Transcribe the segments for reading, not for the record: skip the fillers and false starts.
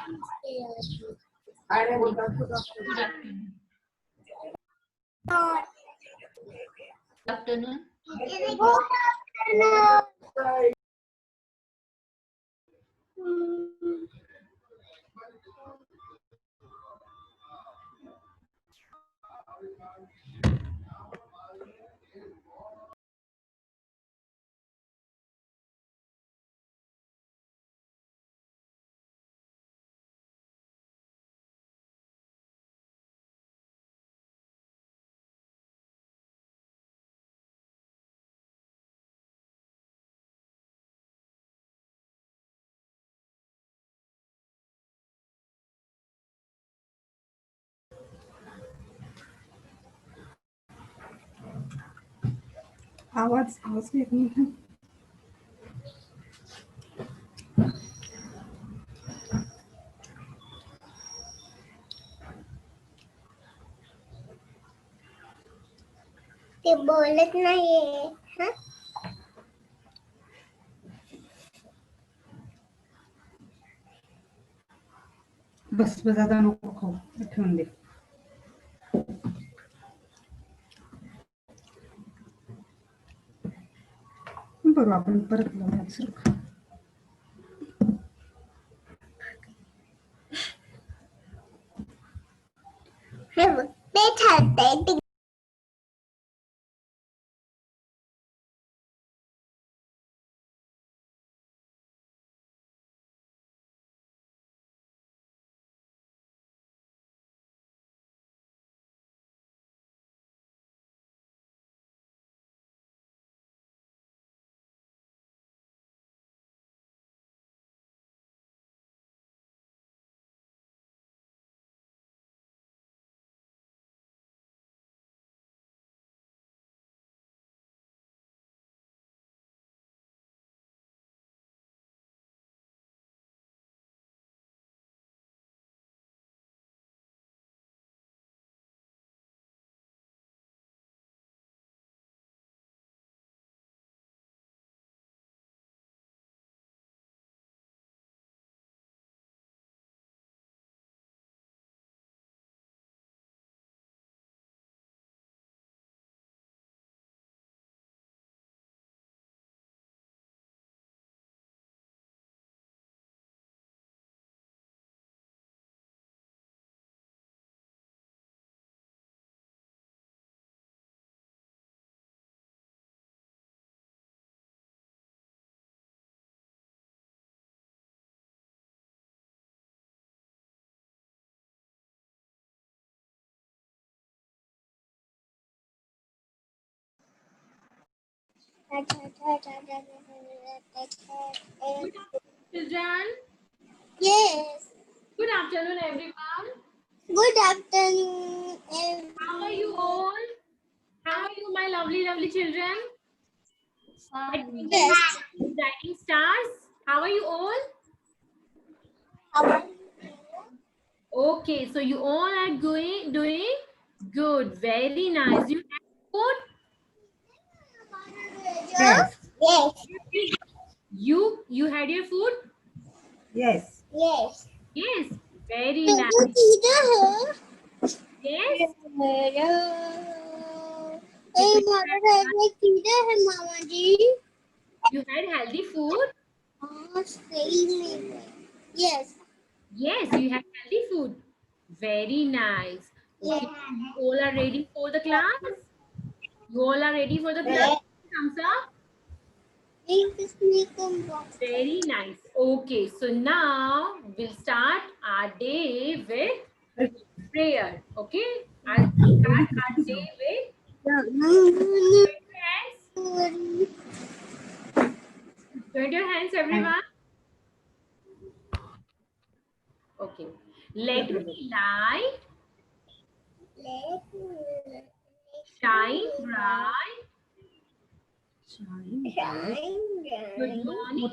Good afternoon. Good afternoon. आवाज येत नाही. ते बोलत नाहीये. हं? बस बस आता नको खाऊ, ठेवून दे. बरोबर आपण परत लावूया सुरू. हे बघ, ते ठरतंय ते. Children, Yes. good afternoon, everyone. Good afternoon, everyone. How are you all? How are you, my lovely, lovely children? Yes. Shining stars. How are you all? How are you? Okay, so you all are doing good. Very nice. You had food? Yes. Yes. You had your food? Yes. Yes. Yes. Very तो nice. वो किधर है? Yes. हमारा घर किधर है मामा जी? You had healthy food? हाँ सही में. Yes. Yes, you had healthy food. Very nice. Okay. You all are ready for the class? You all are ready for the class? Thumbs up. Very nice. Okay, so now we'll start our day with prayer. Okay, I'll start our day with hands. Join your hands, everyone. Okay. Let me light shine bright. Good morning.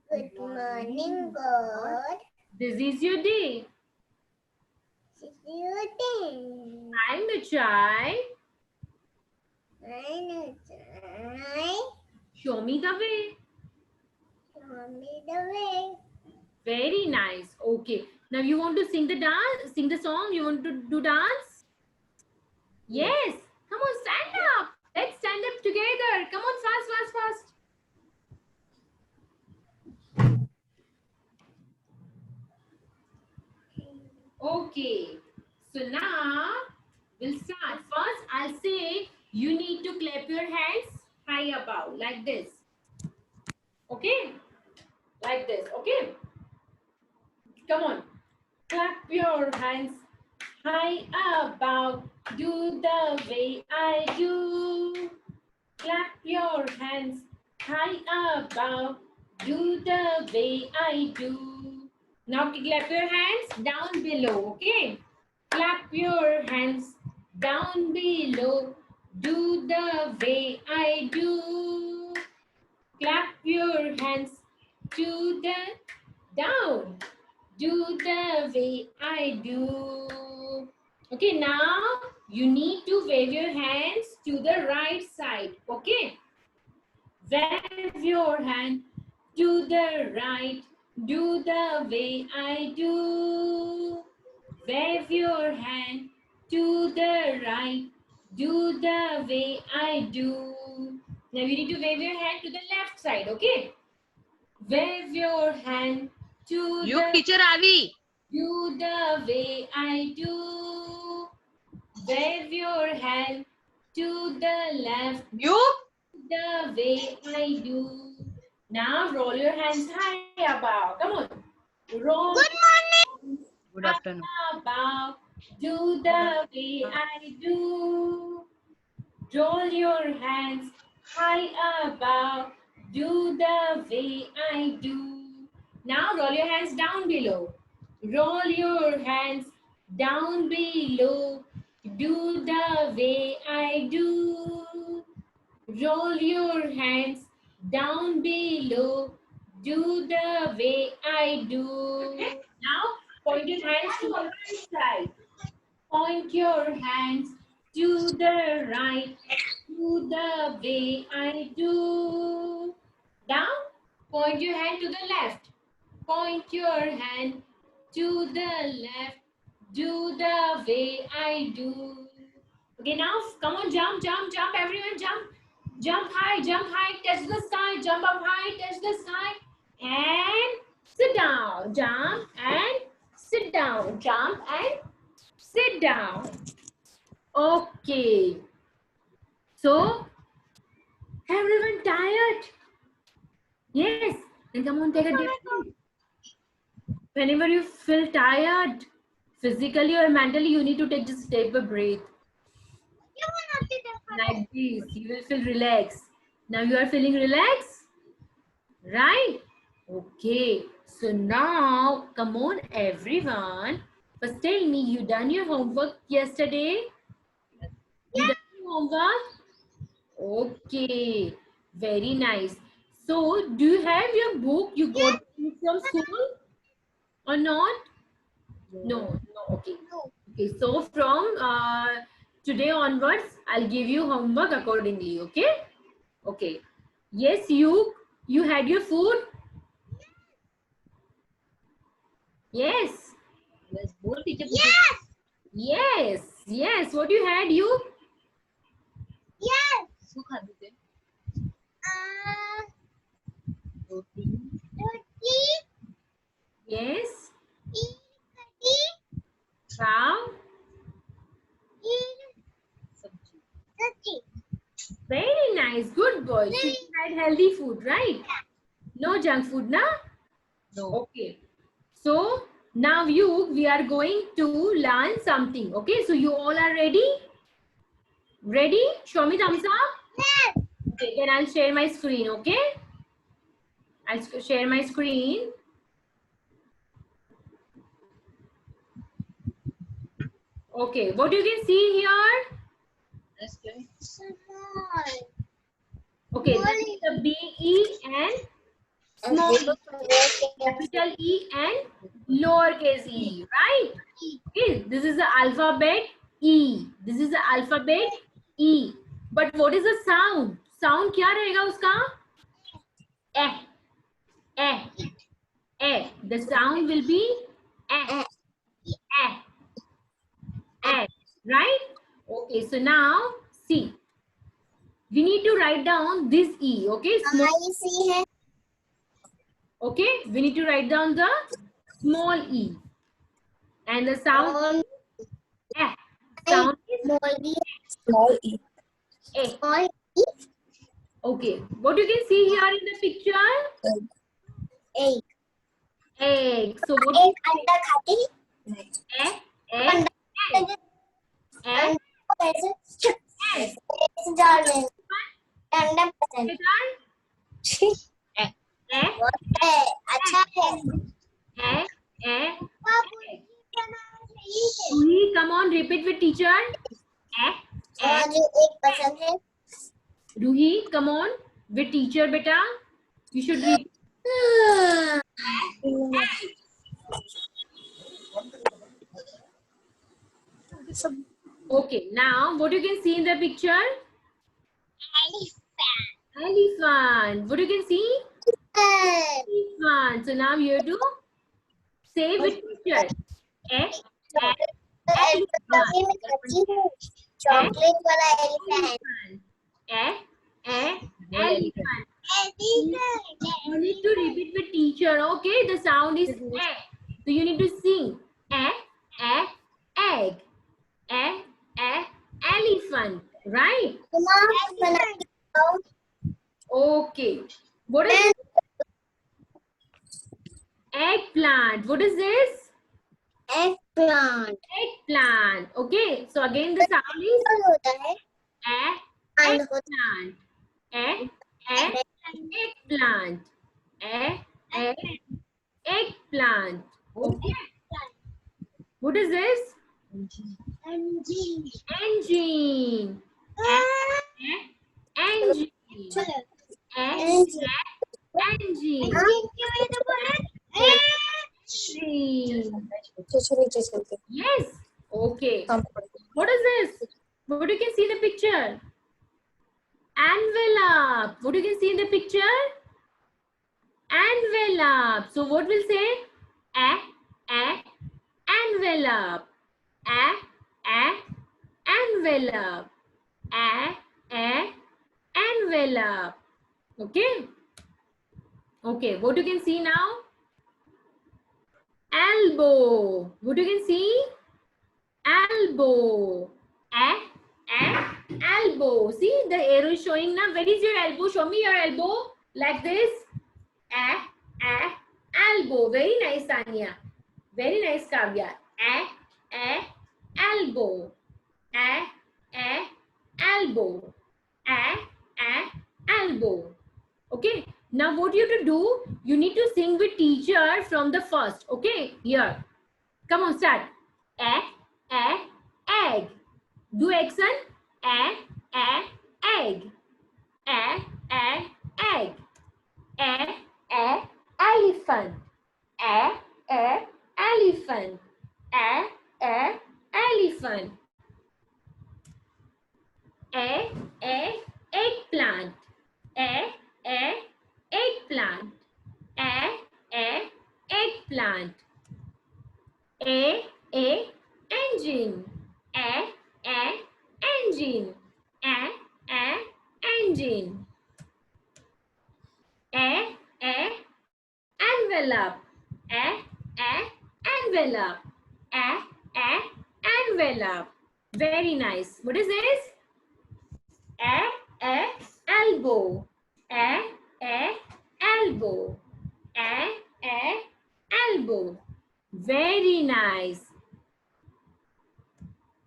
Good morning, God. This is your day. This is your day. I'm the child. I know time. Show me the way. Show me the way. Very nice. Okay. Now you want to sing the dance, sing the song. You want to do dance? Yes. Come on, stand up. Let's stand up together. Come on, fast, fast, fast. Okay. So now we'll start. First, I'll say you need to clap your hands high above, like this. Okay? Like this. Okay? Come on. Clap your hands high above. Do the way I do. Clap your hands high above. Do the way I do. Now clap your hands down below. Okay? Clap your hands down below. Do the way I do. Clap your hands to the down. Do the way I do. Okay, now you need to wave your hands to the right side. Okay, wave your hand to the right. Do the way I do. Wave your hand to the right. Do the way I do. Now you need to wave your hand to the left side. Okay, wave your hand to You the teacher Avi. do the way I do. Wave your hand to the left. You. The way I do. Now roll your hands high above. Come on. Roll Good morning. Good afternoon. above. Do the way I do. Roll your hands high above. Do the way I do. Now roll your hands down below. Roll your hands down below. Do the way I do. Roll your hands down below. Do the way I do. Now point your hands to the right side. Point your hands to the right. Do the way I do. Now point your hand to the left. Point your hand to the left. Do the way I do. Okay, now come on, jump, jump, jump, everyone jump. Jump high, touch the sky, jump up high, touch the sky, and sit down. Jump and sit down. Jump and sit down. Okay. So, everyone tired? Yes. Then come on, take a deep breath. Whenever you feel tired, physically or mentally, you need to take a breath. Like this, you will feel relaxed. Now you are feeling relaxed, right? Okay. So now, come on, everyone. First, tell me, you done your homework yesterday? You done your homework? Okay. Very nice. So, do you have your book you got from school or not? No. Okay. Okay. So from today onwards, I'll give you homework accordingly. Okay. Okay. Yes, you had your food. Yes. Yes. बोल teacher. Yes. What you had you? Yes. શું ખાધું તે? રોટી. Roti, Yes. kadi, Cow. સબ્જી. sabji. Very nice. Good boy. So you had healthy food, right? No junk food, na? No. Okay. So now we are going to learn something. Okay. So you all are ready? Ready? Show me thumbs up. Yes. Okay. Then I'll share my screen. Okay. I'll share my screen. Okay. What you can see here? Yes, okay. Small. Okay. That is the B-E-N. Small capital E and lowercase e, right? Okay, this is the alphabet E. This is the alphabet E. But what is the sound? Sound क्या रहेगा उसका? Eh, eh, A. The sound will be A. A. A. Right? Okay, so now see. We need to write down this E. Okay, small. सी है Okay, we need to write down the small E. And the sound और A. Sound is small E A. Small Okay, what you can see here in the picture? एक Egg. So what एक अंडा खाती egg, egg, egg, egg, ऐसे डालने अंडा पसंद egg, egg, है अच्छा है egg, egg. Ruhi, come on, repeat with teacher. Egg, egg. मुझे एक पसंद है Ruhi, come on, with teacher, beta. You should repeat. Okay, now what you can see in the picture? Elephant. What you can see? Elephant. So now you have to say with teacher. Egg, egg, elephant. Chocolate वाला elephant Elephant. You need to repeat with teacher. Okay, the sound is A. So you need to sing egg, elephant. Right? Okay. What is eggplant? What is this? Eggplant Eggplant. Okay. So again the sound is होता है eggplant. Eggplant. Eggplant. Okay. What is this? Engine. Engine. Engine. Yes. Okay. What is this? What you can see in the picture? Envelope. What you can see in the picture? Envelope. So what will say? Envelope. Envelope. Envelope. Okay. Okay. What you can see now? Elbow. What you can see? Elbow. Elbow. See the arrow is showing now. Where is your elbow? Show me your elbow. Like this. Elbow. Very nice, Tanya. Very nice, Kavya. Elbow. Elbow. Elbow. Okay. Now what you have to do? You need to sing with teacher from the first. Okay. Here. Come on, start. Egg. Do action. Egg. Egg. Elephant. Elephant. Elephant. Eggplant. Eggplant. Eggplant. Engine. Engine. Engine. Envelope. Envelope. Envelope. Very nice. What is this? Elbow. Elbow. Elbow. Very nice.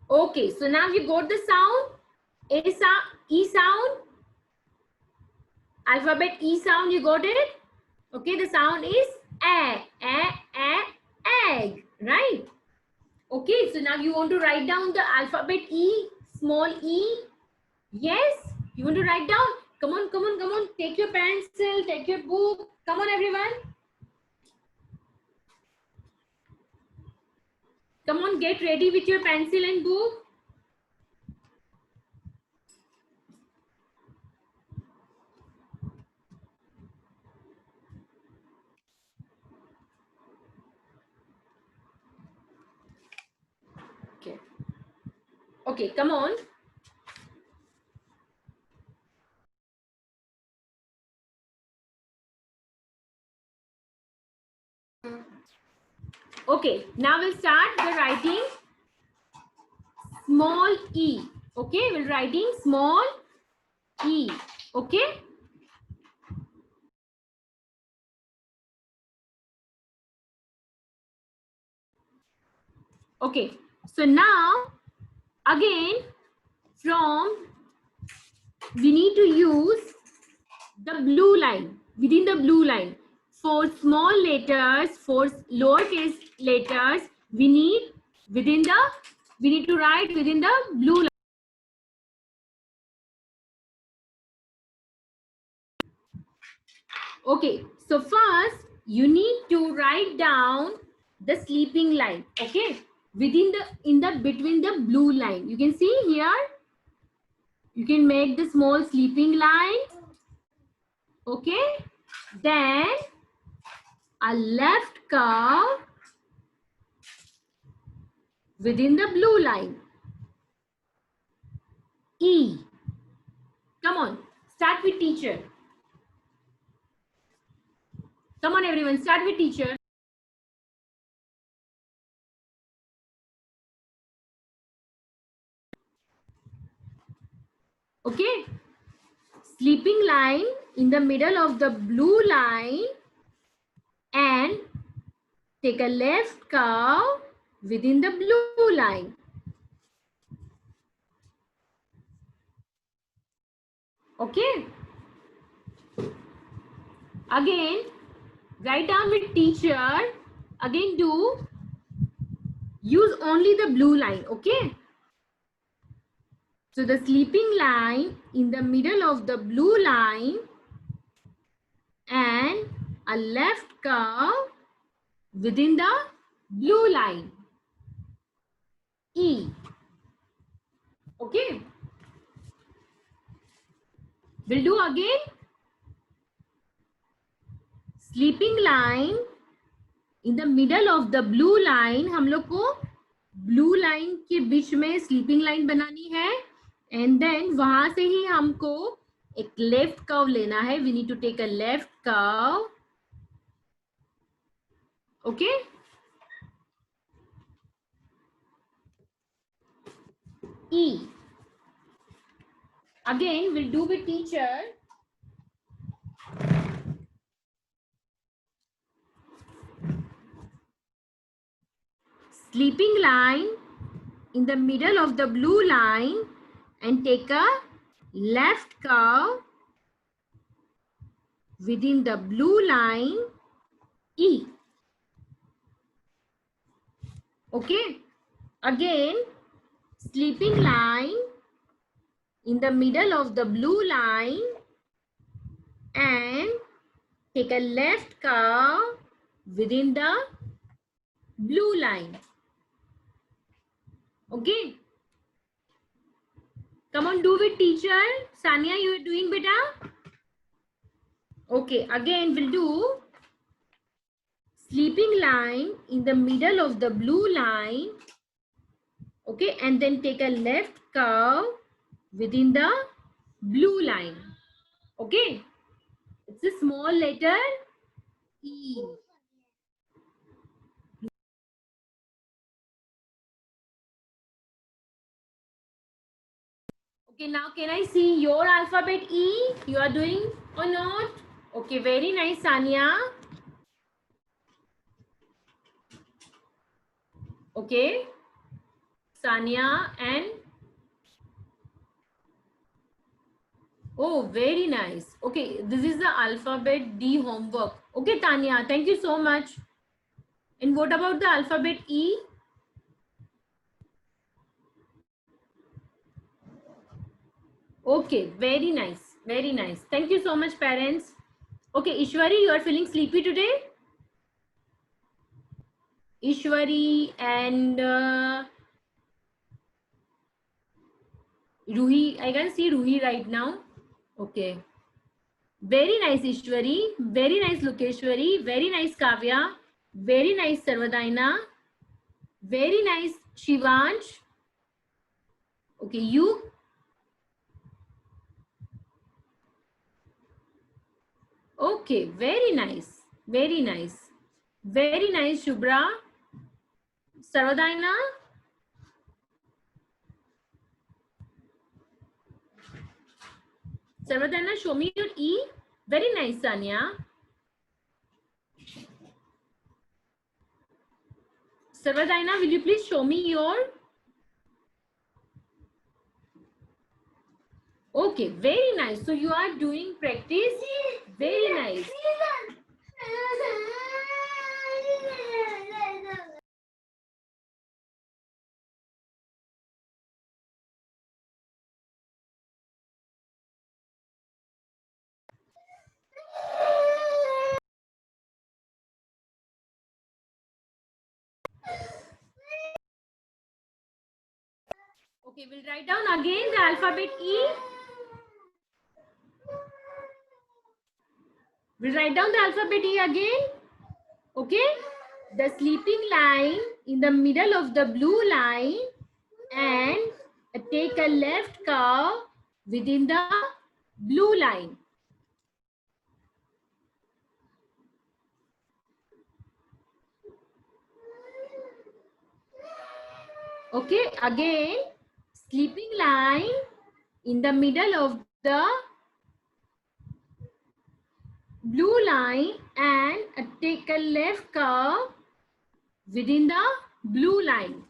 Okay, so now you got the sound. A sound, E sound. Alphabet E sound, you got it? Okay, the sound is egg, right? Okay, so now you want to write down the alphabet E, small e. Yes, you want to write down? Come on, come on, come on. Take your pencil, take your book. Come on, everyone. Come on, get ready with your pencil and book. Okay, come on. Okay, now we'll start the writing small e. Okay, we're writing small e. Okay. Okay, so now again from we need to use the blue line, within the blue line. For small letters, for lowercase letters, we need to write within the blue line. Okay, so first you need to write down the sleeping line. Okay, between the blue line. You can see here, you can make the small sleeping line. Okay, then a left curve within the blue line. E. Come on, start with teacher. Come on everyone, start with teacher. Okay, sleeping line in the middle of the blue line and take a left curve within the blue line. Okay. Again, write down with teacher. Again, do use only the blue line. Okay. So the sleeping line in the middle of the blue line and a left curve within the blue line. E. Okay. We'll do again. Sleeping line in the middle of the blue line. हम लोग को blue line के बीच में sleeping line बनानी है. And then वहां से ही हमको एक left curve लेना है. We need to take a left curve. Okay. E. Again, we'll do with teacher. Sleeping line in the middle of the blue line and take a left curve within the blue line. E. Okay. Again, sleeping line in the middle of the blue line and take a left curve within the blue line. Okay. Come on, do with teacher. Sania, you are doing beta? Okay. Again, we'll do sleeping line in the middle of the blue line. Okay. And then take a left curve within the blue line. Okay. It's a small letter E. Okay, now can I see your alphabet E? You are doing or not? Okay, very nice, Sania. Okay, Sania and oh, very nice. Okay, this is the alphabet D homework. Okay, Tanya, thank you so much. And what about the alphabet E? Okay, very nice. Very nice. Thank you so much, parents. Okay, Ishwari, you are feeling sleepy today? Ishwari and Ruhi. I can see Ruhi right now. Okay. Very nice, Ishwari. Very nice, Lokeshwari. Very nice, Kavya. Very nice, Sarvadaina. Very nice, Shivansh. Okay, you. Okay, very nice. Very nice. Very nice, Shubhra. Sarvadaina. Sarvadaina, show me your E. Very nice, Sanya. Sarvadaina, will you please show me your? Okay, very nice. So you are doing practice. Very nice. Okay, we'll write down again the alphabet E. We'll write down the alphabet E again. Okay. The sleeping line in the middle of the blue line, and take a left curve within the blue line. Okay, again, sleeping line in the middle of the blue line, and take a left curve within the blue line.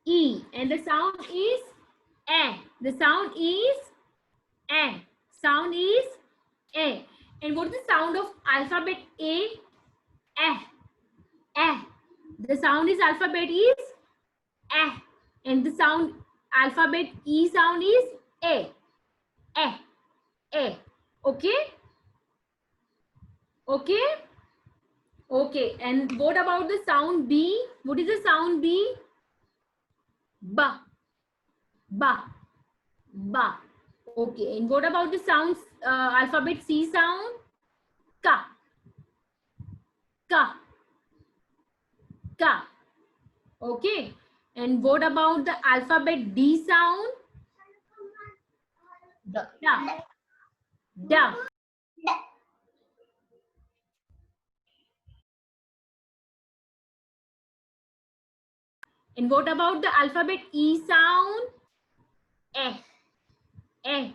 E, and the sound is A. The sound is A. Sound is A. And what is the sound of alphabet A? A. A. The sound is alphabet is A. And the sound alphabet E sound is A. A. A. Okay? Okay? Okay. And what about the sound B? What is the sound B? Ba. Ba. Ba. Okay. And what about the sounds alphabet C sound? Ka. Ka. Ka. Okay. And what about the alphabet D sound? Da. Da. Da. And what about the alphabet E sound? Eh. Eh.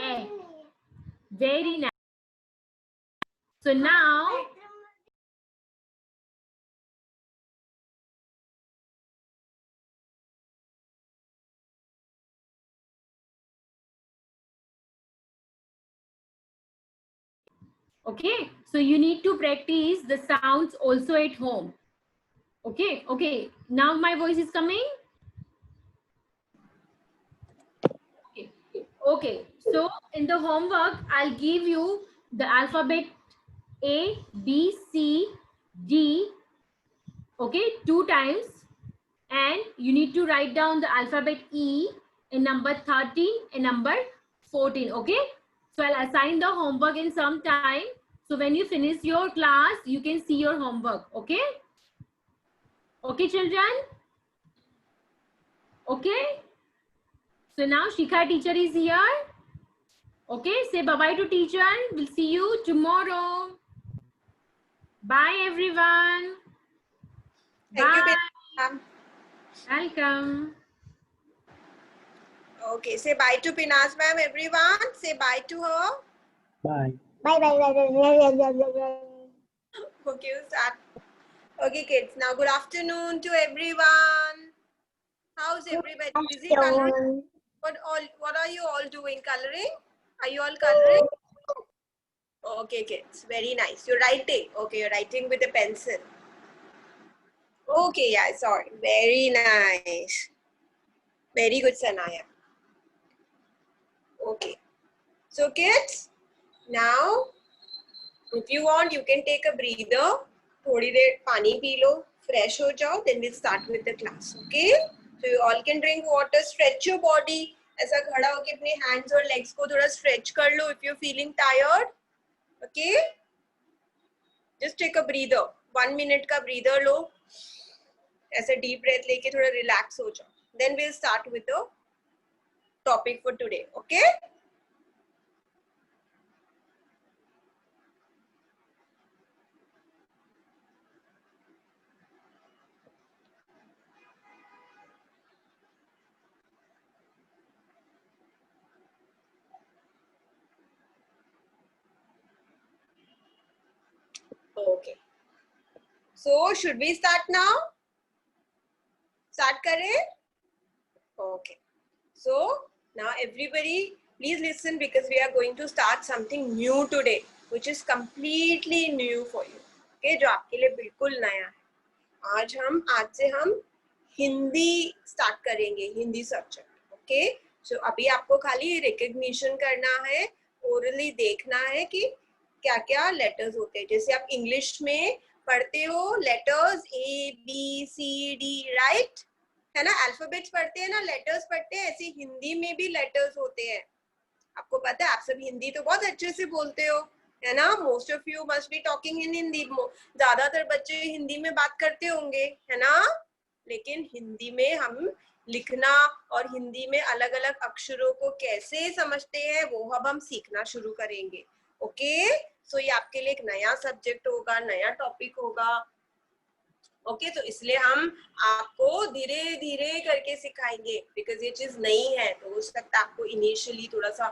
Eh. Very nice. So now, okay, so you need to practice the sounds also at home. Okay, okay. Now my voice is coming. Okay, okay. So in the homework, I'll give you the alphabet A, B, C, D, okay, 2 times. And you need to write down the alphabet E in number 13 and number 14, okay? So I'll assign the homework in some time. So when you finish your class, you can see your homework, okay? Okay, children? Okay? So now Shikha teacher is here. Okay, say bye-bye to teacher. We'll see you tomorrow. Bye, everyone. Thank you, Bye. ma'am. Welcome. Okay, say bye to Pinaz ma'am, everyone. Say bye to her. Bye. Bye bye bye bye bye bye. Okay, you start. Okay, kids. Now, good afternoon to everyone. How's everybody? Busy coloring? What are you all doing? Coloring? Are you all coloring? Okay, kids. Very nice. You're writing. Okay, you're writing with a pencil. Okay, yeah, sorry. Very nice. Very good, Sanaya. Okay. So, kids, now, if you want, you can take a breather. थोड़ी देर पानी P low, fresh हो जाओ. Then we'll start with the class. Okay? So you all can drink water. Stretch your body. ऐसा खड़ा होके अपने hands और legs को थोड़ा stretch कर लो if you're feeling tired. Okay? Just take a breather. 1 minute का breather लो. ऐसे डीप ब्रेथ लेके थोड़ा रिलैक्स हो जाओ. Then we'll start with the topic for today. Okay? Okay. So should we start now? Start करें? Okay. So now everybody please listen because we are going to start something new today which is completely new for you. Okay, जो आपके लिए बिल्कुल नया है. आज से हम हिंदी स्टार्ट करेंगे, हिंदी सब्जेक्ट. ओके, सो अभी आपको खाली रिकग्निशन करना है, ओरली देखना है कि क्या क्या लेटर्स होते हैं. जैसे आप इंग्लिश में पढ़ते हो letters A B C D, right है ना, अल्फाबेट्स पढ़ते हैं ना, लेटर्स पढ़ते हैं, ऐसे हिंदी में भी लेटर्स होते हैं. आपको पता है, आप सब हिंदी तो बहुत अच्छे से बोलते हो, है ना. Most of you must be talking in Hindi. ज्यादातर बच्चे हिंदी में बात करते होंगे, है ना. लेकिन हिंदी में हम लिखना और हिंदी में अलग अलग अक्षरों को कैसे समझते हैं वो अब हम सीखना शुरू करेंगे. ओके, सो ये आपके लिए एक नया सब्जेक्ट होगा, नया टॉपिक होगा. ओके, तो इसलिए हम आपको धीरे धीरे करके सिखाएंगे बिकॉज ये चीज नई है. तो हो सकता है आपको इनिशियली थोड़ा सा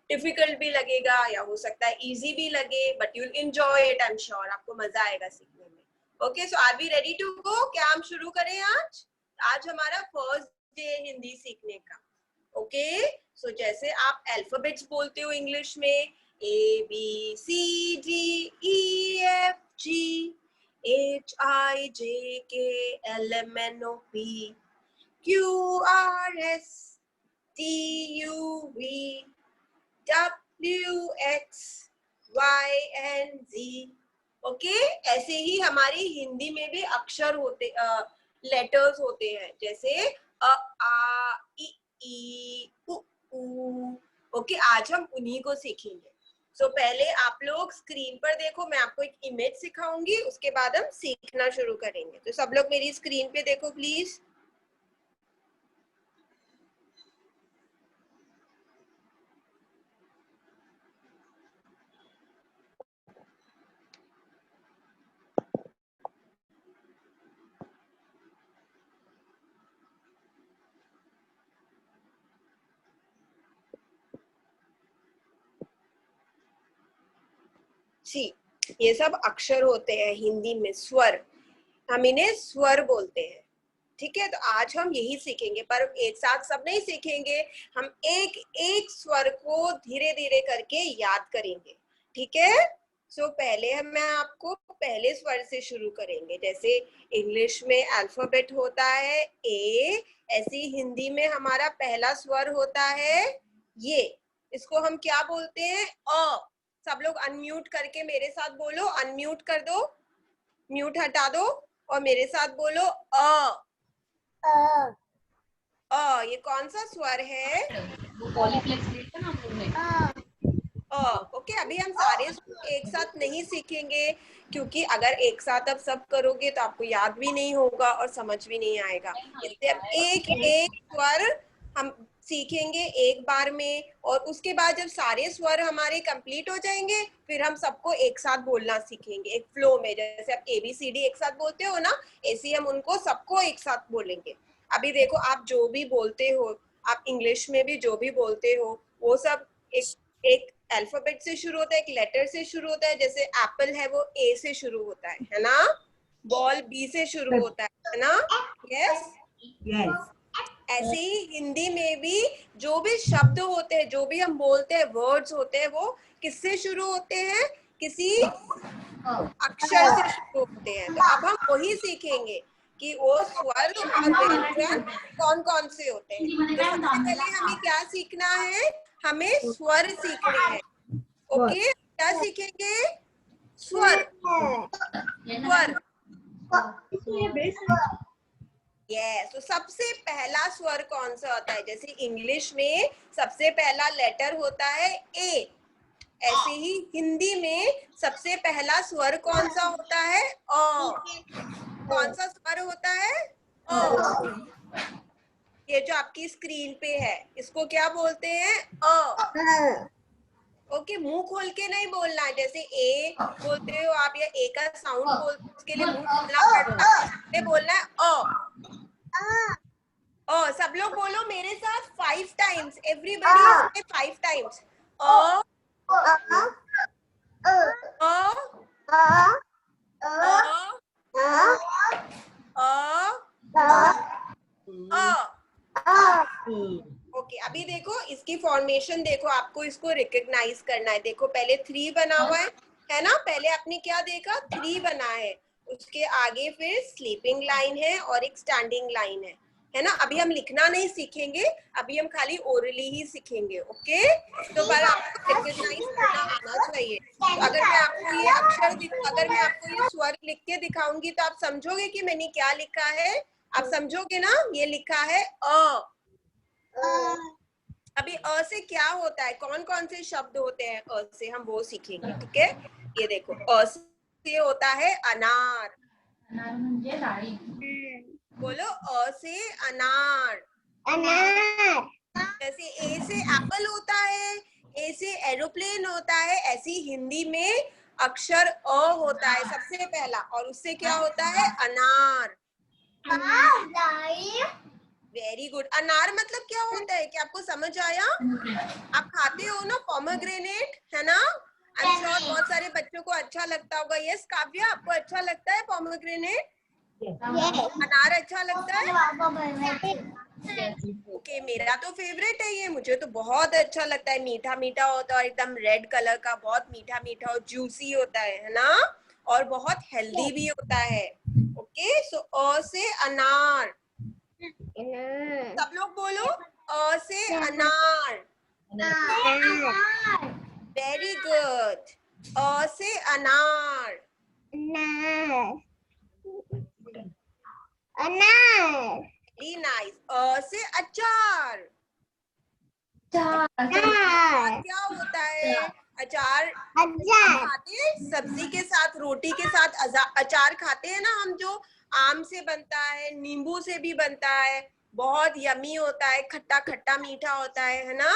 डिफिकल्ट भी लगेगा या हो सकता है इजी भी लगे, but you will enjoy it. I am sure आपको मजा आएगा सीखने में. Okay, so are we ready to go? क्या हम शुरू करें आज? आज हमारा फर्स्ट डे हिंदी सीखने का. ओके, सो जैसे आप अल्फाबेट्स बोलते हो इंग्लिश में, ABCDEFG HIJKLMNOP QRSTUV WXYZ. Okay, ऐसे ही हमारी हिंदी में भी अक्षर होते, लेटर्स होते हैं, जैसे अ आ इ ई उ ऊ. ओके, आज हम उन्हीं को सीखेंगे. सो पहले आप लोग स्क्रीन पर देखो, मैं आपको एक इमेज सिखाऊंगी, उसके बाद हम सीखना शुरू करेंगे. तो सब लोग मेरी स्क्रीन पे देखो प्लीज. ये सब अक्षर होते हैं हिंदी में, स्वर. हम इन्हें स्वर बोलते हैं. ठीक है, तो आज हम यही सीखेंगे, पर एक साथ सब नहीं सीखेंगे. हम एक एक स्वर को धीरे धीरे करके याद करेंगे. ठीक है, सो पहले मैं आपको पहले स्वर से शुरू करेंगे. जैसे इंग्लिश में अल्फाबेट होता है A, ऐसी हिंदी में हमारा पहला स्वर होता है ये. इसको हम क्या बोलते हैं? अ. सब लोग अनम्यूट करके मेरे साथ बोलो. अनम्यूट कर दो, म्यूट हटा दो और मेरे साथ बोलो अ. ये कौन सा स्वर है? वो पॉलीप्लेक्स लिया था ना हम लोग ने. ओके, अभी हम सारे स्वर एक साथ नहीं सीखेंगे क्योंकि अगर एक साथ अब सब करोगे तो आपको याद भी नहीं होगा और समझ भी नहीं आएगा. इसलिए हम एक एक स्वर हम सीखेंगे एक बार में, और उसके बाद जब सारे स्वर हमारे कंप्लीट हो जाएंगे फिर हम सबको एक साथ बोलना सीखेंगे एक फ्लो में. जैसे आप ABCD एक साथ बोलते हो ना, ऐसे हम उनको सबको एक साथ बोलेंगे. अभी देखो, आप जो भी बोलते हो, आप इंग्लिश में भी जो भी बोलते हो, वो सब एक अल्फाबेट से शुरू होता है, एक लेटर से शुरू होता है. जैसे एप्पल है वो A से शुरू होता है ना. बॉल B से शुरू होता है ना. Yes, yes. ऐसे ही हिंदी में भी जो भी शब्द होते हैं, जो भी हम बोलते हैं, वर्ड्स होते हैं, वो किससे शुरू होते हैं? किसी अक्षर से शुरू होते हैं. तो अब हम वही सीखेंगे कि वो स्वर और व्यंजन कौन कौन से होते हैं. तो सबसे पहले हमें क्या सीखना है? हमें स्वर सीखने हैं. ओके, क्या सीखेंगे? स्वर. स्वर. यस, तो सबसे पहला स्वर कौन सा होता है? जैसे इंग्लिश में सबसे पहला लेटर होता है A, ऐसे ही हिंदी में सबसे पहला स्वर कौन सा होता है? अ. कौन सा स्वर होता है? ये जो आपकी स्क्रीन पे है इसको क्या बोलते हैं? अ। ओके, मुंह खोल के नहीं बोलना है, जैसे ए बोलते हो आप या ए का साउंड बोल, उसके लिए मुंह खोलना पड़ता है, बोलना है सब लोग बोलो मेरे साथ 5 टाइम्स, एवरीबॉडी 5 टाइम्स। ओके, अभी देखो इसकी फॉर्मेशन देखो, आपको इसको रिकॉग्नाइज करना है। देखो पहले 3 बना हुआ है ना, पहले आपने क्या देखा? 3 बना है, उसके आगे फिर स्लीपिंग लाइन है और एक स्टैंडिंग लाइन है ना। अभी हम लिखना नहीं सीखेंगे, अभी हम खाली ओरली ही सीखेंगे। ओके, तो पर आपको रिकॉग्नाइज करना आना चाहिए। तो अगर मैं आपको ये अगर मैं आपको ये स्वर लिख के दिखाऊंगी तो आप समझोगे कि मैंने क्या लिखा है? आप समझोगे ना? ये लिखा है अ। अभी अ से क्या होता है, कौन कौन से शब्द होते हैं अ से, हम वो सीखेंगे। ठीक है, ये देखो अ से होता है अनार। अनार म्हणजे डाळी. बोलो अ से अनार। जैसे ए से एप्पल होता है, ए से एरोप्लेन होता है, ऐसी हिंदी में अक्षर अ होता है सबसे पहला, और उससे क्या होता है? अनार। Very good. अनार मतलब क्या होता है, क्या आपको समझ आया? आप खाते हो ना पोमेग्रेनेट, है ना? आई एम श्योर बहुत सारे बच्चों को अच्छा लगता होगा। यस काव्या, आपको अच्छा लगता है पोमेग्रेनेट? अनार अच्छा लगता है? ओके, मेरा तो फेवरेट है ये, मुझे तो बहुत अच्छा लगता है। मीठा मीठा होता है, एकदम रेड कलर का, बहुत मीठा मीठा और जूसी होता है ना, और बहुत हेल्दी भी होता है। ओके, सो अ से अनार। सब लोग बोलो अ से अनार। Very good. अ से अनार। Very nice. अ से अचार। अचार क्या होता है? अचार खाते हैं सब्जी के साथ, रोटी के साथ अचार खाते हैं ना हम, जो आम से बनता है, नींबू से भी बनता है, बहुत यमी होता है, खट्टा खट्टा मीठा होता है ना।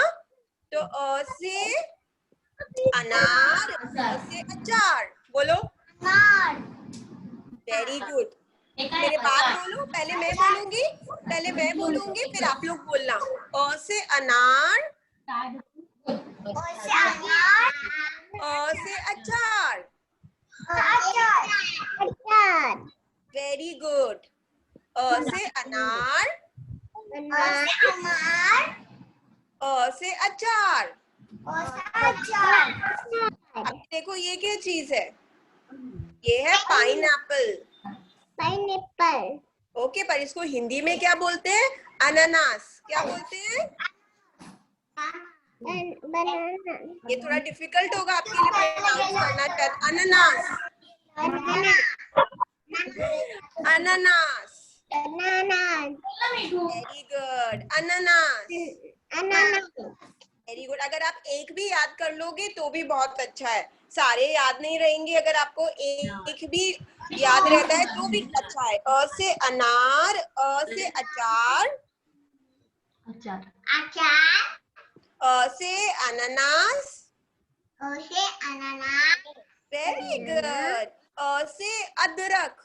तो अ से अनार, अ से अचार। बोलो वेरी गुड। मेरे बाद बोलो, पहले मैं बोलूंगी फिर आप लोग बोलना। अ से अनार, अ से अचार। Very good. अ से अनार, अ से अचार। अब देखो ये क्या चीज है? ये है पाइनएप्पल। ओके, पर इसको हिंदी में क्या बोलते हैं? अनानास। क्या बोलते हैं? ये थोड़ा डिफिकल्ट होगा आपके लिए प्रोनाउंस करना, शायद। अनानास, अनानास। वेरी गुड, अनानास। Very good. अगर आप एक भी याद कर लोगे तो भी बहुत अच्छा है, सारे याद नहीं रहेंगे, अगर आपको एक भी याद रहता है तो भी अच्छा है। अ से अनार, अ से अचार, अ से अनानास। Very good. अ से अदरक।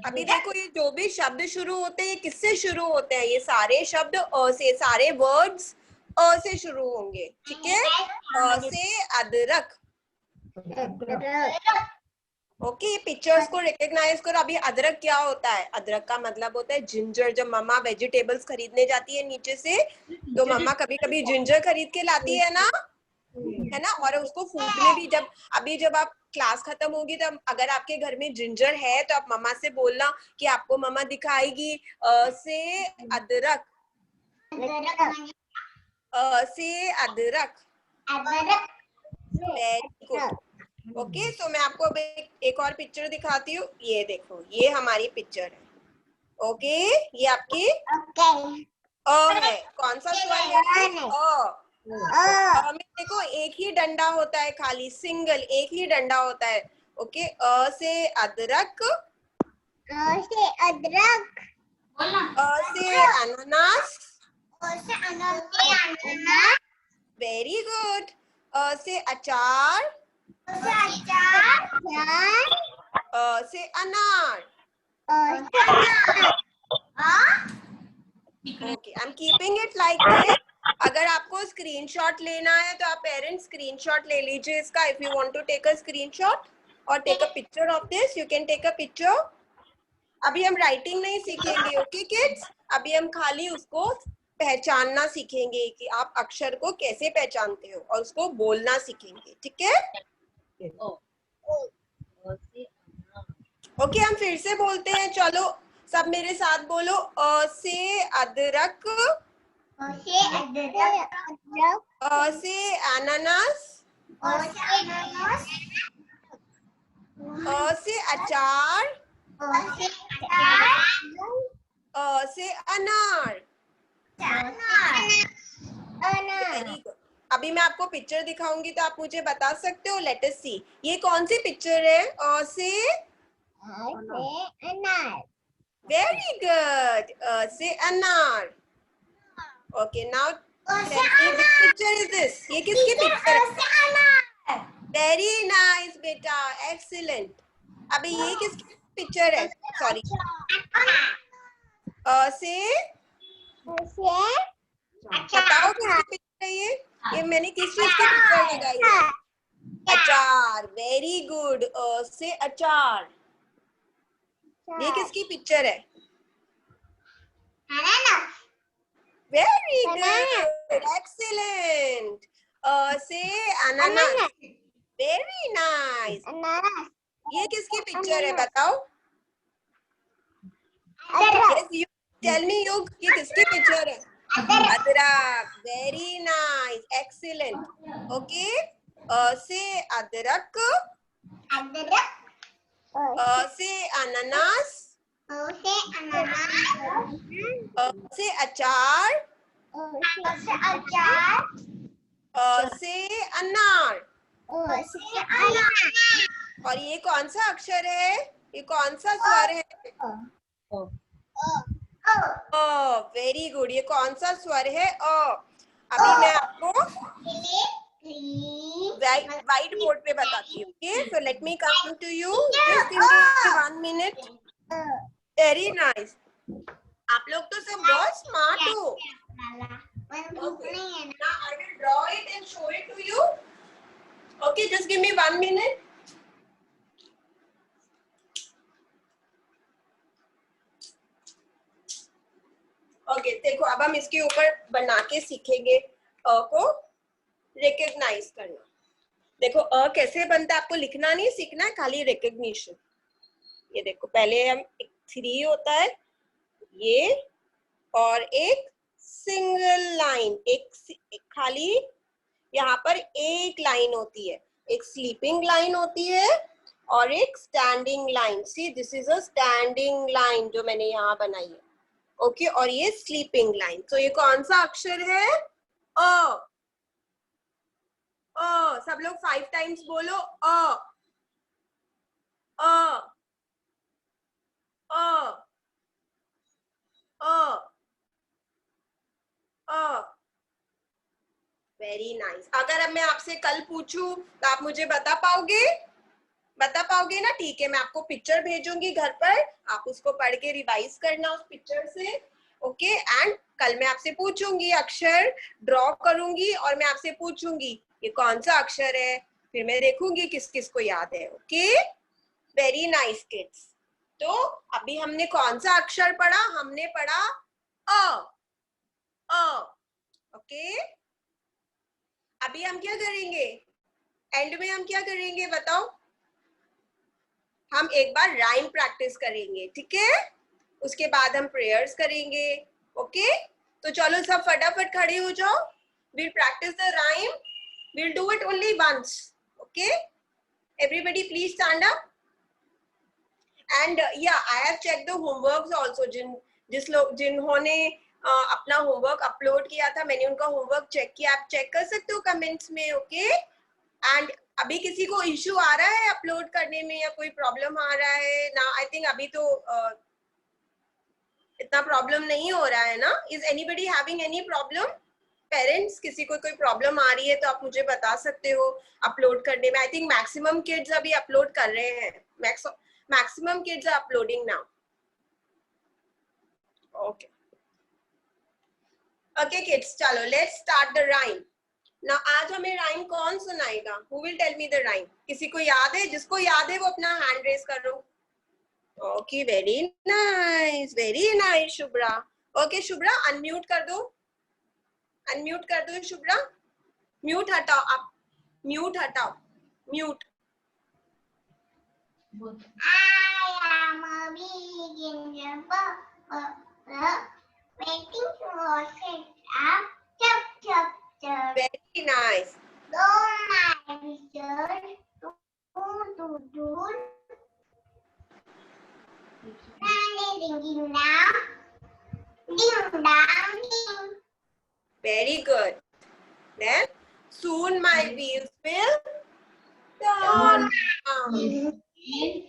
अभी देखो ये जो भी शब्द शुरू होते हैं, ये किससे शुरू होते हैं? ये सारे शब्द अ से, सारे वर्ड्स अ से शुरू होंगे। ठीक है, अ से अदरक। ओके, ये पिक्चर्स को रिकॉग्नाइज करो। अभी अदरक क्या होता है? अदरक का मतलब होता है जिंजर। जब मम्मा वेजिटेबल्स खरीदने जाती है नीचे से, तो मम्मा कभी कभी जिंजर खरीद के लाती है ना, है ना, और उसको फूकने भी। जब आप क्लास खत्म होगी तब अगर आपके घर में जिंजर है तो आप मम्मा से बोलना कि आपको मम्मा दिखाएगी। अ से अदरक, अ से अदरक। Very good. ओके, तो मैं आपको अब एक और पिक्चर दिखाती हूँ। ये देखो, ये हमारी पिक्चर है। ओके, ये आपकी अ है। कौन सा स्वर है ये? अ में देखो एक ही डंडा होता है, खाली सिंगल एक ही डंडा होता है। ओके, अ से अदरक, से अदरक, बोलना। से अनानास, से अनानास, वेरी गुड। से अचार, से अचार, से अनार। से अनार। Okay, I am keeping it like this. अगर आपको स्क्रीनशॉट लेना है तो आप पेरेंट्स स्क्रीनशॉट ले लीजिए इसका। If you want to take a screenshot और take a picture of this, you can take a picture. अभी हम राइटिंग नहीं सीखेंगे, ओके किड्स? अभी हम खाली उसको पहचानना सीखेंगे कि आप अक्षर को कैसे पहचानते हो और उसको बोलना सीखेंगे, ठीक है? ओके, हम फिर से बोलते हैं, चलो सब मेरे साथ बोलो। अ से अदरक, से अदरक, से अनानास, से अनानास, से अचार, से अचार, से अनार। अनार। Very good. अभी मैं आपको पिक्चर दिखाऊंगी तो आप मुझे बता सकते हो। लेट अस सी, ये कौन सी पिक्चर है? से अनार। वेरी गुड, से अनार। Okay, now picture is this. ये किसकी पिक्चर है? वेरी नाइस बेटा, एक्सीलेंट। अभी ये किसकी पिक्चर है? सॉरी, से बताओ किसकी पिक्चर है ये? ये मैंने किस चीज की पिक्चर लगाई है? अचार। वेरी गुड, से अचार। ये किसकी पिक्चर है? Very good, excellent. से अनानास। Very nice. ये किसकी पिक्चर है बताओ? Yes, you tell me, युग, ये किसकी पिक्चर है? अदरक। Very nice, excellent. ओके, से अदरक, से अनानास, से अचार, से अनार। और ये कौन सा अक्षर है? ये कौन सा स्वर है? Very good. ये कौन सा स्वर है? अभी मैं आपको व्हाइट बोर्ड पे बताती हूँ। Okay, so let me come to you, just give me 1 minute. Very nice. आप लोग तो सब बहुत स्मार्ट हो। Now I will draw it and show it to you. Okay, just give me 1 minute. Okay, देखो अब हम इसके ऊपर बना के सीखेंगे अ को रिकॉग्नाइज करना। देखो कैसे बनता है, आपको लिखना नहीं सीखना है, खाली रिकॉग्निशन। ये देखो, पहले हम 3 होता है ये, और एक सिंगल लाइन, एक खाली यहाँ पर एक लाइन होती है, एक स्लीपिंग लाइन होती है और एक standing line. See, this is a standing line जो मैंने यहाँ बनाई है। ओके, और ये स्लीपिंग लाइन। तो ये कौन सा अक्षर है? अ। सब लोग 5 टाइम्स बोलो। A, A, A, A, A. Very nice. अगर अब मैं आपसे कल पूछूं तो आप मुझे बता पाओगे? बता पाओगे ना? ठीक है, मैं आपको पिक्चर भेजूंगी घर पर, आप उसको पढ़ के रिवाइज करना उस पिक्चर से। ओके, एंड कल मैं आपसे पूछूंगी, अक्षर ड्रॉ करूंगी और मैं आपसे पूछूंगी ये कौन सा अक्षर है, फिर मैं देखूंगी किस किस को याद है। Okay, very nice kids. तो अभी हमने कौन सा अक्षर पढ़ा? हमने पढ़ा अ। ओके, अभी हम क्या करेंगे? एंड में हम क्या करेंगे बताओ? हम एक बार राइम प्रैक्टिस करेंगे, ठीक है? उसके बाद हम प्रेयर्स करेंगे। ओके, तो चलो सब फटाफट खड़े हो जाओ। We'll practice the rhyme. We'll do it only once. Okay? Everybody please stand up. And yeah, I have checked the homeworks also. जिन्होंने अपना होमवर्क अपलोड किया था, मैंने उनका होमवर्क चेक किया। आप चेक कर सकते हो कमेंट्स में। ओके, एंड अभी किसी को इश्यू आ रहा है अपलोड करने में या कोई प्रॉब्लम आ रहा है ना? आई थिंक अभी तो इतना प्रॉब्लम नहीं हो रहा है ना? Is anybody having any problem? Parents, किसी को कोई प्रॉब्लम आ रही है तो आप मुझे बता सकते हो अपलोड करने में. आई थिंक मैक्सिमम किड्स अभी अपलोड कर रहे हैं. Maximum kids are uploading now. Okay okay kids, चलो लेट्स स्टार्ट द राइम. ना आज हमें राइम कौन सुनाएगा? Who will tell me the rhyme? किसी को याद है? जिसको याद है वो अपना हैंड रेज करो. Okay, very nice Shubhra. Okay Shubhra, unmute कर दो. अनम्यूट कर दो शुभ्रा. म्यूट हटाओ आप. म्यूट हटाओ. Mute. I am a big Indian bird waiting for sit up, chop chop chop. Very nice. Don't my whistle, do do do. And ringing now, ding dong ding. Very good. Then soon my wheels will turn around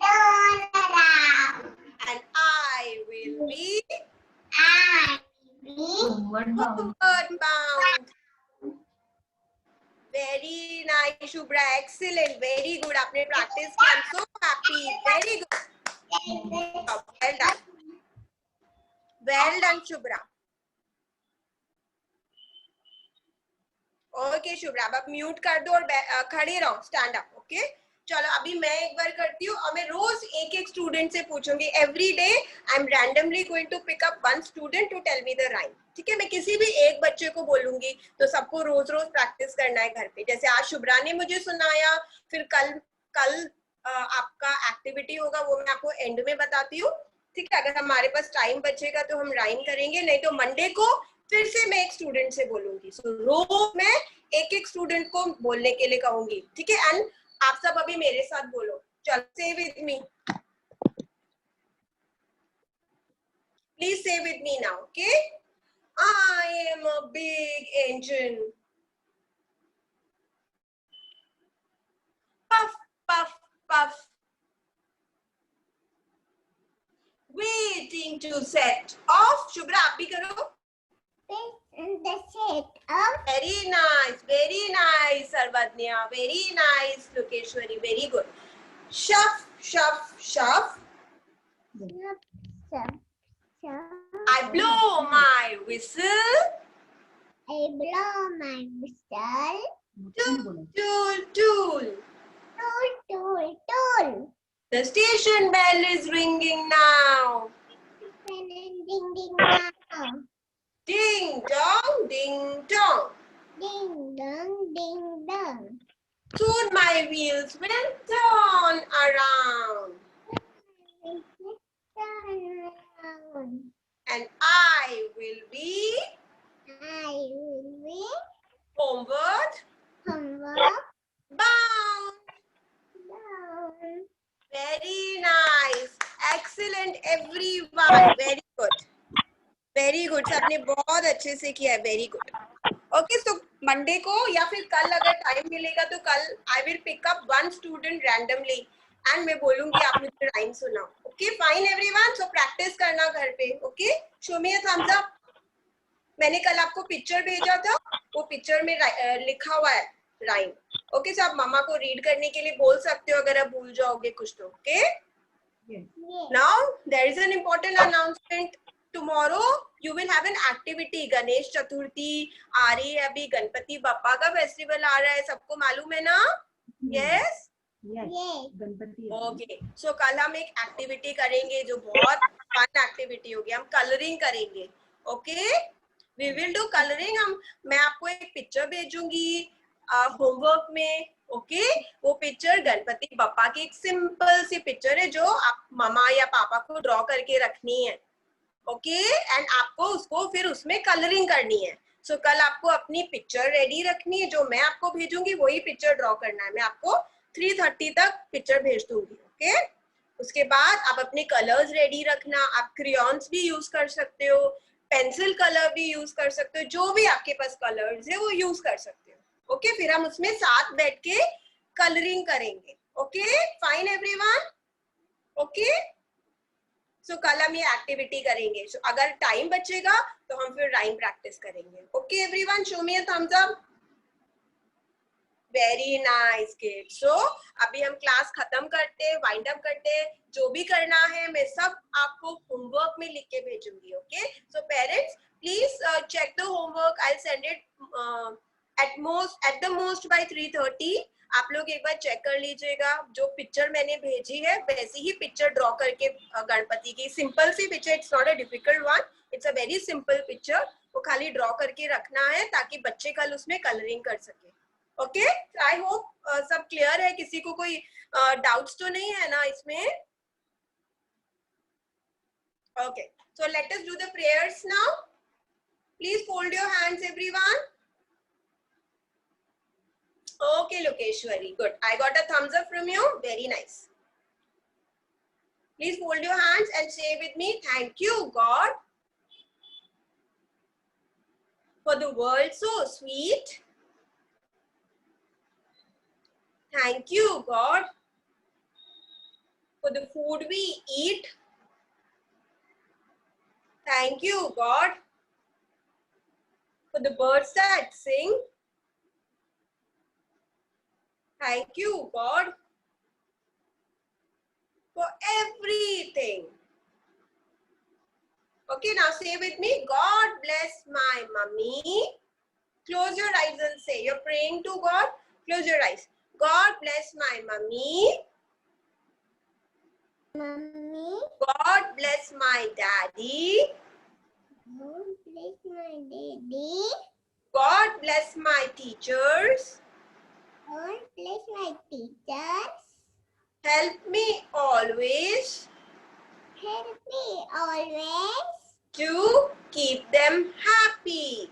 Turn around. and I will be I will Homeward bound. homeward bound. Very nice Shubhra. Excellent. Very good. आपने practice किया. I'm so happy. Very good. Well done. Well done Shubhra. Okay Shubhra, अब आप mute कर दो और खड़े रहो. Stand up. Okay चलो अभी मैं एक बार करती हूँ और मैं रोज एक एक स्टूडेंट से पूछूंगी. Every day I am randomly going to pick up one student to tell me the rhyme. ठीक है, मैं किसी भी एक बच्चे को बोलूंगी तो सबको रोज रोज प्रैक्टिस करना है घर पे. जैसे आज शुभ्रा ने मुझे सुनाया, फिर कल आपका एक्टिविटी होगा, वो मैं आपको एंड में बताती हूँ. ठीक है, अगर हमारे पास टाइम बचेगा तो हम राइम करेंगे, नहीं तो मंडे को फिर से मैं एक स्टूडेंट से बोलूंगी. सो रोज मैं एक एक स्टूडेंट को बोलने के लिए कहूंगी. ठीक है, एंड आप सब अभी मेरे साथ बोलो. चलो, से विद मी. प्लीज से with me now. Okay, I am a big engine. Puff puff puff. Waiting to set off. Shubhra आप भी करो. and the set up. Very nice, Sarvadnya. Very nice, Lokeshwari. Very good. Shuff, shuff, shuff. I blow my whistle. I blow my whistle. Tool, tool, tool. Tool, tool, tool. The station bell is ringing now. Ding, ding, ding, now. Ding dong, ding dong. Ding, dong, ding, dong. Soon my wheels will turn around. Turn around. And I will be I will be homeward homeward bound. bound. Very nice. Excellent everyone. Very good. Very good. सबने बहुत अच्छे से किया है. Very good. Okay, so Monday को या फिर कल अगर टाइम मिलेगा तो कल I will pick up one student randomly and मैं बोलूंगी आप मुझे राइम सुनाओ. Okay, fine everyone. So practice करना घर पे. Okay, show me a thumbs up. मैंने कल आपको पिक्चर भेजा था, वो पिक्चर में लिखा हुआ है राइम. ओके, सो आप मम्मा को रीड करने के लिए बोल सकते हो अगर आप भूल जाओगे कुछ तो. Okay, now there is an important announcement. Tomorrow you will have an activity. Ganesh Chaturthi आ रही है, अभी गणपति बप्पा का फेस्टिवल आ रहा है, सबको मालूम है ना? यस, गणपति. ओके. सो कल हम एक एक्टिविटी करेंगे जो बहुत फन एक्टिविटी होगी. हम कलरिंग करेंगे. Okay, we will do colouring. मैं आपको एक पिक्चर भेजूंगी होमवर्क में. ओके, वो पिक्चर गणपति बप्पा की एक सिंपल सी पिक्चर है जो आप मामा या पापा को ड्रॉ करके रखनी है. ओके, एंड आपको उसको फिर उसमें कलरिंग करनी है. सो कल आपको अपनी पिक्चर रेडी रखनी है, जो मैं आपको भेजूंगी वही पिक्चर ड्रॉ करना है. मैं आपको 3:30 तक पिक्चर भेज दूंगी. ओके, उसके बाद आप अपने कलर्स रेडी रखना. आप क्रेयॉन्स भी यूज कर सकते हो, पेंसिल कलर भी यूज कर सकते हो, जो भी आपके पास कलर्स है वो यूज कर सकते हो. ओके, फिर हम उसमें साथ बैठ के कलरिंग करेंगे. Okay, fine everyone. ओके, सो कल हम ये एक्टिविटी करेंगे. सो अगर टाइम बचेगा तो हम फिर राइम प्रैक्टिस करेंगे. Okay everyone, show me a thumbs up. Very nice kid. So अभी हम क्लास खत्म करते, वाइंड अप करते. जो भी करना है मैं सब आपको होमवर्क में लिख के भेजूंगी. Okay, so parents please check the homework. I send it at the most by 3:30. आप लोग एक बार चेक कर लीजिएगा. जो पिक्चर मैंने भेजी है वैसी ही पिक्चर ड्रॉ करके गणपति की सिंपल सी picture. It's not a difficult one, it's a very simple picture. वो खाली ड्रॉ करके रखना है ताकि बच्चे कल उसमें कलरिंग कर सके. ओके, आई होप सब क्लियर है. किसी को कोई डाउट्स तो नहीं है ना इसमें? Okay, so let us do the prayers now. Please fold your hands everyone. Okay, Lokeshwari, good. I got a thumbs up from you. Very nice. Please fold your hands and say with me, thank you, God, for the world so sweet. Thank you, God, for the food we eat. Thank you, God, for the birds that sing. Thank you, God, for everything. Okay, now say with me, God bless my mummy. Close your eyes and say, you're praying to God. Close your eyes. God bless my mummy. Mummy, God bless my daddy. God bless my daddy. God bless my teachers. God bless my teachers. Help me always Help me always to keep them happy.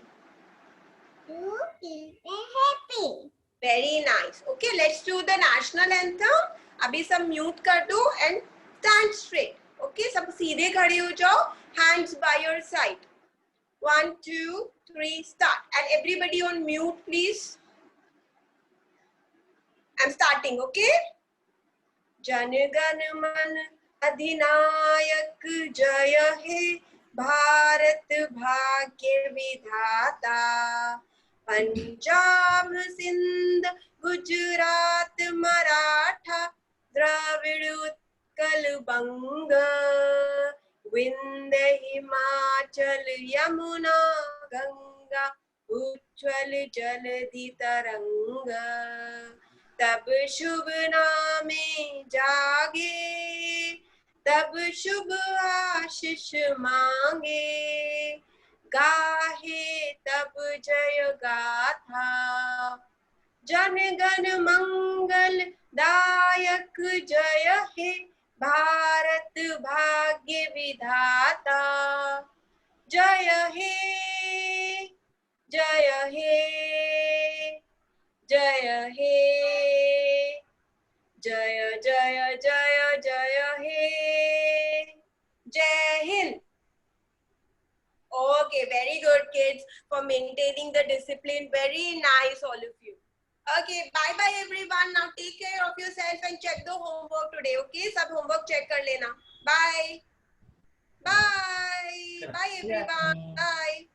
to keep me happy. Very nice. Okay, let's do the national anthem. अभी सब mute कर दो and stand straight. Okay, सब सीधे खड़े हो जाओ. Hands by your side. 1, 2, 3, start. And everybody on mute, please. I'm starting. Okay. Jana Gana मन अधिनायक जय हे भारत भाग्य विधाता. पंजाब सिंध गुजरात मराठा द्रविड़ उत्कल बंग. विंध्य हिमाचल यमुना गंगा उज्ज्वल जलधि तरंग. तब शुभ नामे जागे, तब शुभ आशीष मांगे. गाहे तब जय गाथा, जन गण मंगल दायक जय हे भारत भाग्य विधाता. जय हे जय हे जय हे जय जय जय जय हे. जय Hind. Okay, very good kids for maintaining the discipline. Very nice all of you. Okay, bye bye everyone. Now take care of yourself and check the homework today. Okay, सब homework check कर लेना. Bye. Bye. Bye everyone. Bye.